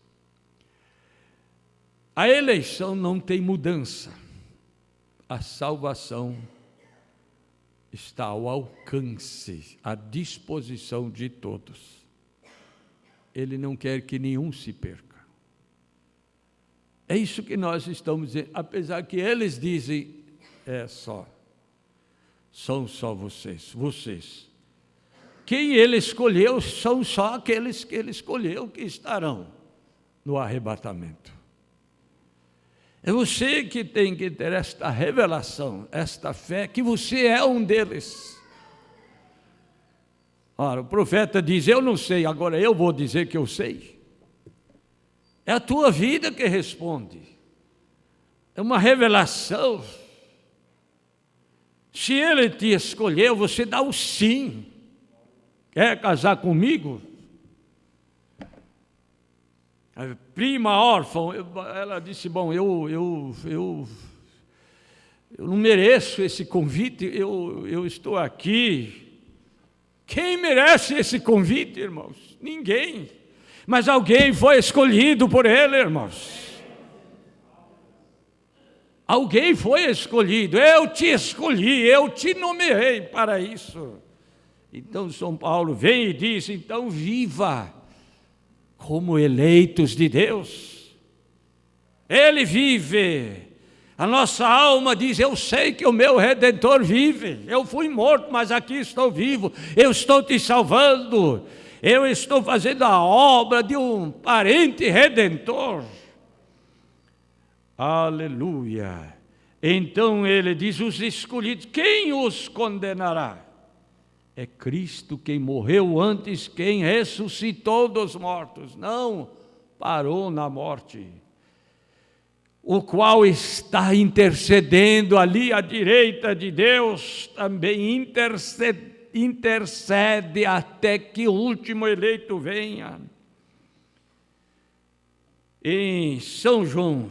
A eleição não tem mudança. A salvação está ao alcance, à disposição de todos. Ele não quer que nenhum se perca. É isso que nós estamos dizendo, apesar que eles dizem, são só vocês. Quem ele escolheu são só aqueles que ele escolheu que estarão no arrebatamento. É você que tem que ter esta revelação, esta fé, que você é um deles. Ora, o profeta diz, eu não sei, agora eu vou dizer que eu sei. É a tua vida que responde. É uma revelação. Se ele te escolheu, você dá o sim. Quer casar comigo? A prima órfã, ela disse, bom, eu não mereço esse convite, eu estou aqui. Quem merece esse convite, irmãos? Ninguém. Mas alguém foi escolhido por ele, irmãos. Alguém foi escolhido. Eu te escolhi, eu te nomeei para isso. Então São Paulo vem e diz, então viva como eleitos de Deus. Ele vive. A nossa alma diz, eu sei que o meu Redentor vive. Eu fui morto, mas aqui estou vivo. Eu estou te salvando. Eu estou fazendo a obra de um parente redentor. Aleluia. Então ele diz, os escolhidos, quem os condenará? É Cristo quem morreu antes, quem ressuscitou dos mortos. Não parou na morte. O qual está intercedendo ali à direita de Deus, também intercede até que o último eleito venha. Em São João,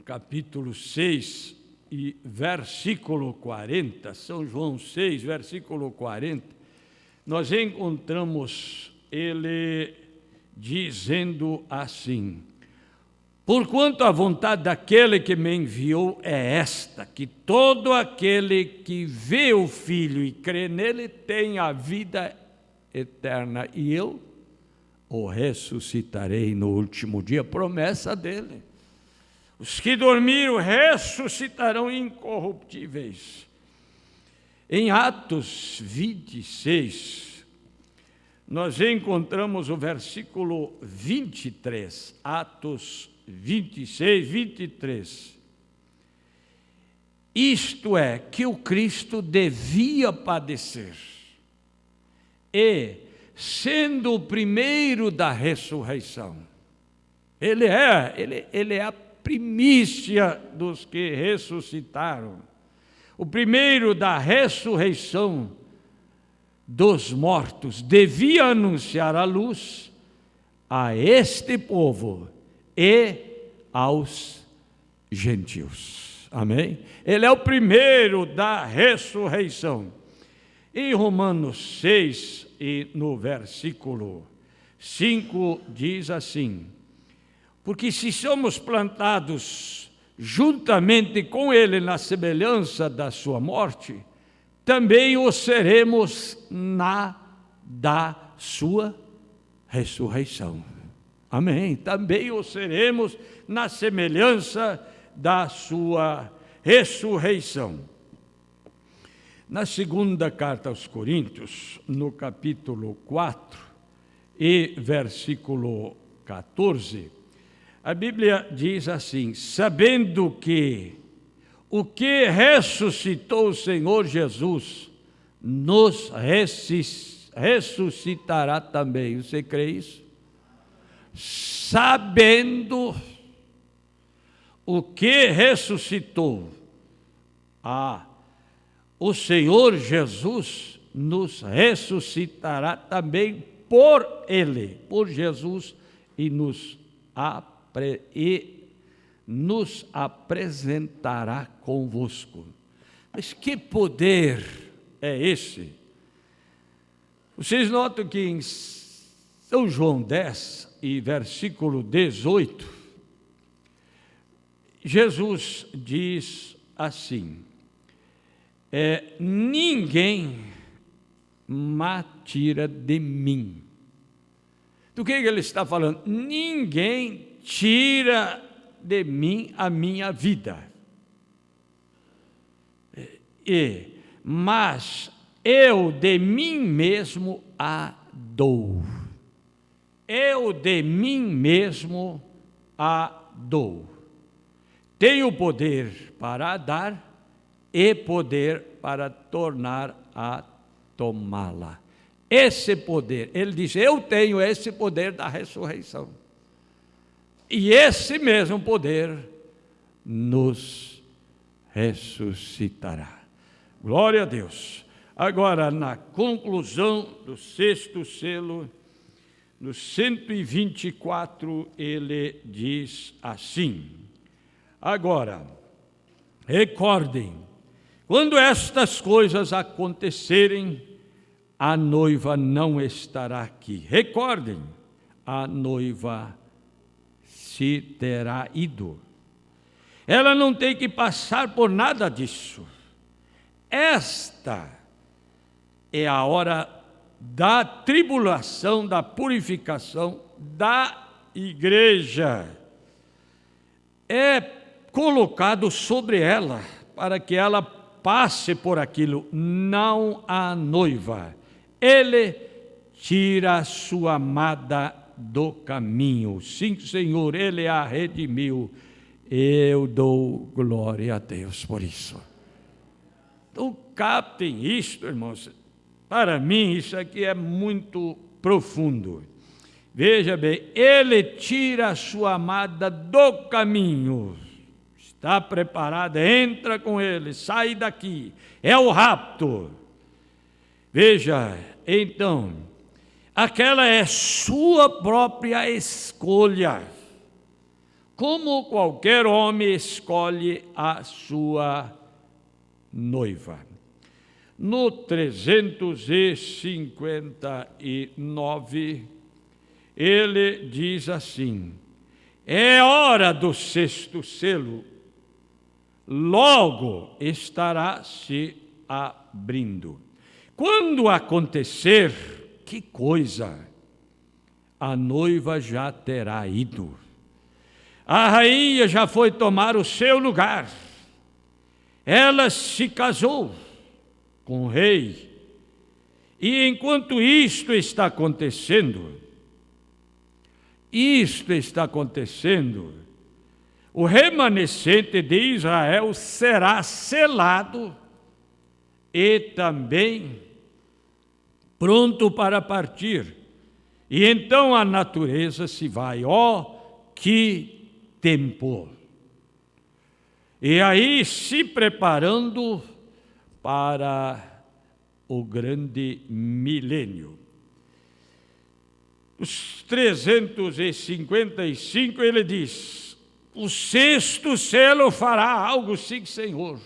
capítulo 6 e versículo 40, São João 6, versículo 40, nós encontramos ele dizendo assim, porquanto a vontade daquele que me enviou é esta, que todo aquele que vê o Filho e crê nele tem a vida eterna, e eu o ressuscitarei no último dia, promessa dele. Os que dormiram ressuscitarão incorruptíveis. Em Atos 26, nós encontramos o versículo 23, Atos 26, 23. Isto é, que o Cristo devia padecer, e, sendo o primeiro da ressurreição, Ele é a primícia dos que ressuscitaram, o primeiro da ressurreição dos mortos, devia anunciar a luz a este povo e aos gentios. Amém? Ele é o primeiro da ressurreição. Em Romanos 6, e no versículo 5, diz assim: porque se somos plantados juntamente com Ele na semelhança da sua morte, também o seremos na da sua ressurreição. Amém? Também o seremos na semelhança da sua ressurreição. Na segunda carta aos Coríntios, no capítulo 4 e versículo 14, a Bíblia diz assim: sabendo que o que ressuscitou o Senhor Jesus nos ressuscitará também. Você crê isso? Sabendo o que ressuscitou o Senhor Jesus, nos ressuscitará também por Ele, por Jesus, e nos apresentará convosco. Mas que poder é esse? Vocês notam que em São João 10 e versículo 18, Jesus diz assim: ninguém me tira de mim. Do que ele está falando? Ninguém tira de mim a minha vida, mas eu de mim mesmo a dou. Eu de mim mesmo a dou. Tenho poder para dar e poder para tornar a tomá-la. Esse poder, ele diz, eu tenho esse poder da ressurreição. E esse mesmo poder nos ressuscitará. Glória a Deus. Agora, na conclusão do sexto selo, no 124, ele diz assim: agora, recordem, quando estas coisas acontecerem, a noiva não estará aqui. Recordem, a noiva se terá ido. Ela não tem que passar por nada disso. Esta é a hora da tribulação, da purificação da igreja. É colocado sobre ela, para que ela passe por aquilo, não a noiva. Ele tira a sua amada do caminho. Sim, Senhor, Ele a redimiu. Eu dou glória a Deus por isso. Então, captem isto, irmãos. Para mim, isso aqui é muito profundo. Veja bem, Ele tira a sua amada do caminho. Está preparada, entra com Ele, sai daqui. É o rapto. Veja, então, aquela é sua própria escolha. Como qualquer homem escolhe a sua noiva. No 359, ele diz assim: é hora do sexto selo, logo estará se abrindo. Quando acontecer, que coisa, a noiva já terá ido. A rainha já foi tomar o seu lugar. Ela se casou com o rei E enquanto isto está acontecendo, o remanescente de Israel será selado e também pronto para partir. E então a natureza se vai. Que tempo! E aí se preparando para o grande milênio. Os 355 ele diz: o sexto selo fará algo, sim, Senhor.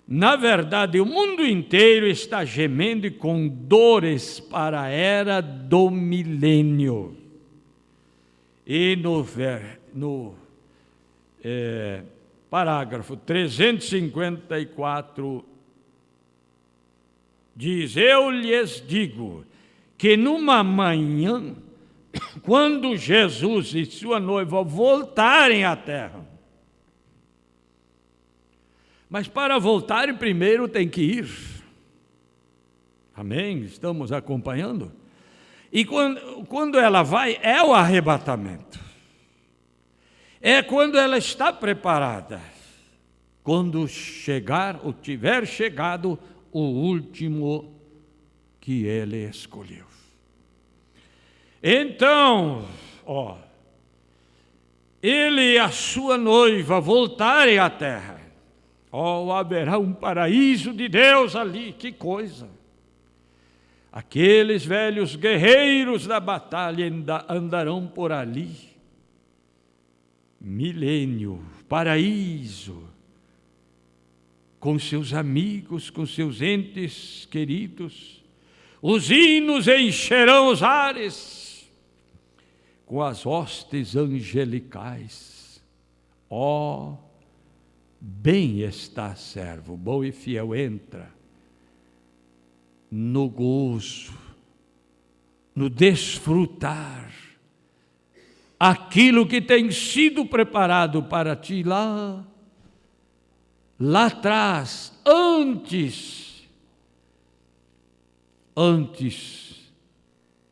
Na verdade, o mundo inteiro está gemendo e com dores para a era do milênio. E no parágrafo 354 diz: eu lhes digo que numa manhã, quando Jesus e sua noiva voltarem à terra, mas para voltarem primeiro tem que ir. Amém? Estamos acompanhando? E quando ela vai, é o arrebatamento. É quando ela está preparada. Quando chegar ou tiver chegado o último que ele escolheu. Então, ele e a sua noiva voltarem à terra. Haverá um paraíso de Deus ali, que coisa! Aqueles velhos guerreiros da batalha andarão por ali. Milênio, paraíso, com seus amigos, com seus entes queridos. Os hinos encherão os ares com as hostes angelicais. Bem está, servo, bom e fiel, entra no gozo, no desfrutar, aquilo que tem sido preparado para ti lá atrás, antes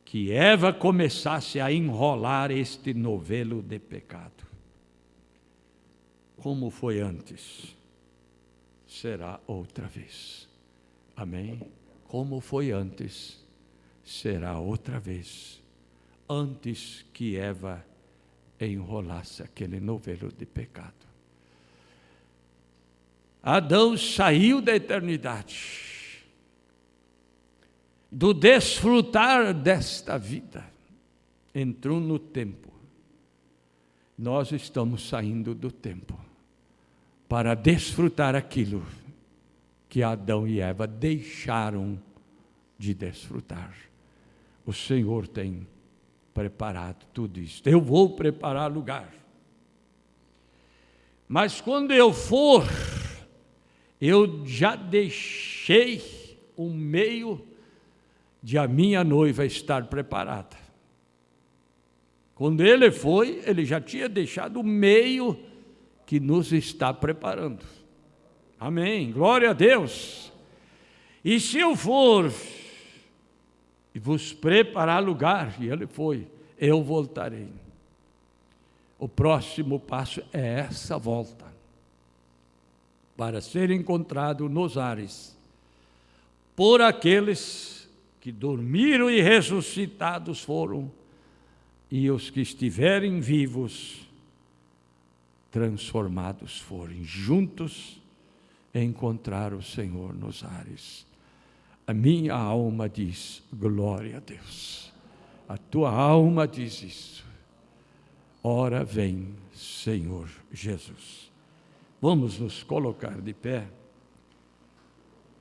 que Eva começasse a enrolar este novelo de pecado. Como foi antes, será outra vez. Amém? Como foi antes, será outra vez. Antes que Eva enrolasse aquele novelo de pecado. Adão saiu da eternidade, do desfrutar desta vida, entrou no tempo. Nós estamos saindo do tempo para desfrutar aquilo que Adão e Eva deixaram de desfrutar. O Senhor tem preparado tudo isso. Eu vou preparar lugar. Mas quando eu for, eu já deixei o meio de a minha noiva estar preparada. Quando ele foi, ele já tinha deixado o meio que nos está preparando. Amém, glória a Deus. E se eu for e vos preparar lugar, e ele foi, eu voltarei. O próximo passo é essa volta, para ser encontrado nos ares, por aqueles que dormiram e ressuscitados foram, e os que estiverem vivos, transformados forem, juntos encontrar o Senhor nos ares. A minha alma diz, glória a Deus. A tua alma diz isso. Ora vem, Senhor Jesus. Vamos nos colocar de pé,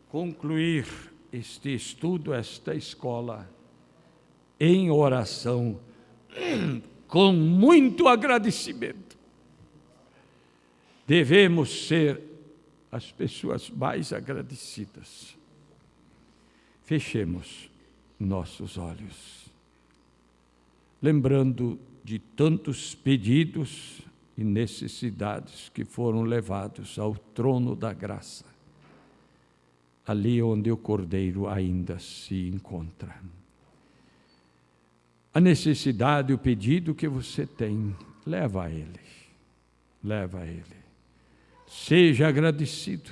concluir este estudo, esta escola, em oração, com muito agradecimento. Devemos ser as pessoas mais agradecidas. Fechemos nossos olhos, lembrando de tantos pedidos e necessidades que foram levados ao trono da graça. ali onde o cordeiro ainda se encontra. A necessidade, o pedido que você tem, leva a Ele. Leva a Ele. Seja agradecido.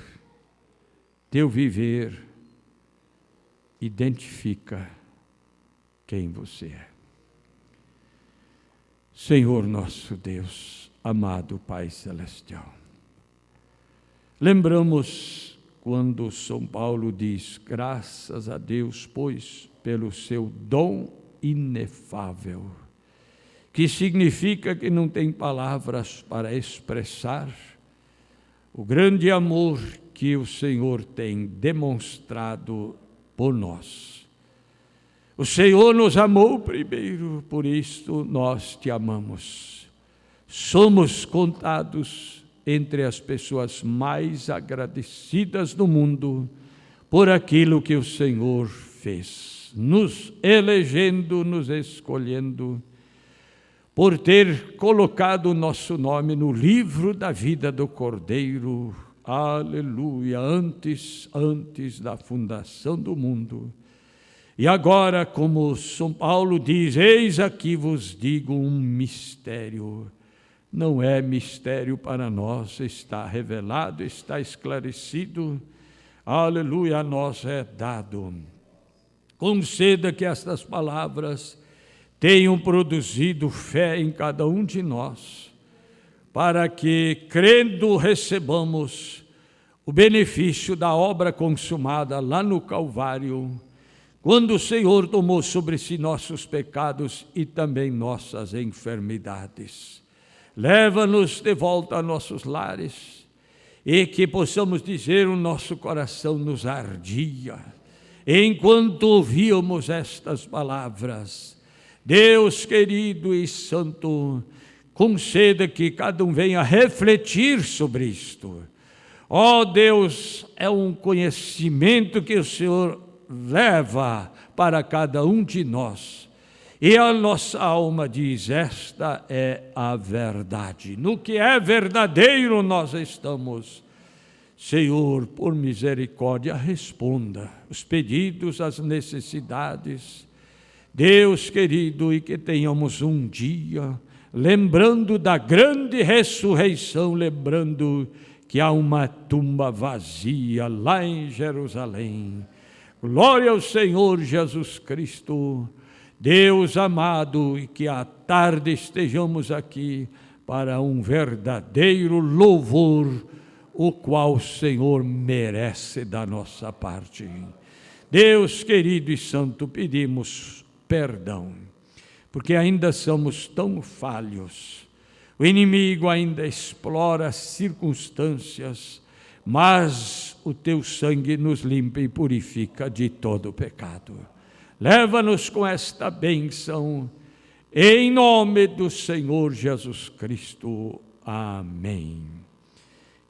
Teu viver identifica quem você é. Senhor nosso Deus, amado Pai Celestial, lembramos quando São Paulo diz, graças a Deus, pois, pelo seu dom inefável, que significa que não tem palavras para expressar o grande amor que o Senhor tem demonstrado por nós. O Senhor nos amou primeiro, por isso nós te amamos. Somos contados entre as pessoas mais agradecidas do mundo por aquilo que o Senhor fez, nos elegendo, nos escolhendo, por ter colocado o nosso nome no livro da vida do Cordeiro, aleluia, antes da fundação do mundo. E agora, como São Paulo diz, eis aqui vos digo um mistério. Não é mistério para nós, está revelado, está esclarecido, aleluia, a nós é dado. Conceda que estas palavras tenham produzido fé em cada um de nós, para que, crendo, recebamos o benefício da obra consumada lá no Calvário, quando o Senhor tomou sobre si nossos pecados e também nossas enfermidades. Leva-nos de volta a nossos lares e que possamos dizer, o nosso coração nos ardia, enquanto ouvíamos estas palavras. Deus querido e santo, conceda que cada um venha refletir sobre isto. Ó Deus, é um conhecimento que o Senhor leva para cada um de nós. E a nossa alma diz, esta é a verdade. No que é verdadeiro nós estamos. Senhor, por misericórdia, responda os pedidos, as necessidades. Deus querido, e que tenhamos um dia, lembrando da grande ressurreição, lembrando que há uma tumba vazia lá em Jerusalém. Glória ao Senhor Jesus Cristo, Deus amado, e que à tarde estejamos aqui para um verdadeiro louvor, o qual o Senhor merece da nossa parte. Deus querido e santo, pedimos perdão, porque ainda somos tão falhos. O inimigo ainda explora as circunstâncias, mas o teu sangue nos limpa e purifica de todo pecado. Leva-nos com esta bênção, em nome do Senhor Jesus Cristo. Amém.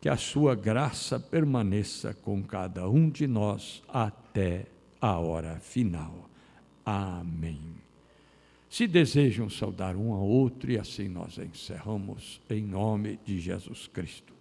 Que a sua graça permaneça com cada um de nós até a hora final. Amém. Se desejam saudar um ao outro, e assim nós encerramos, em nome de Jesus Cristo.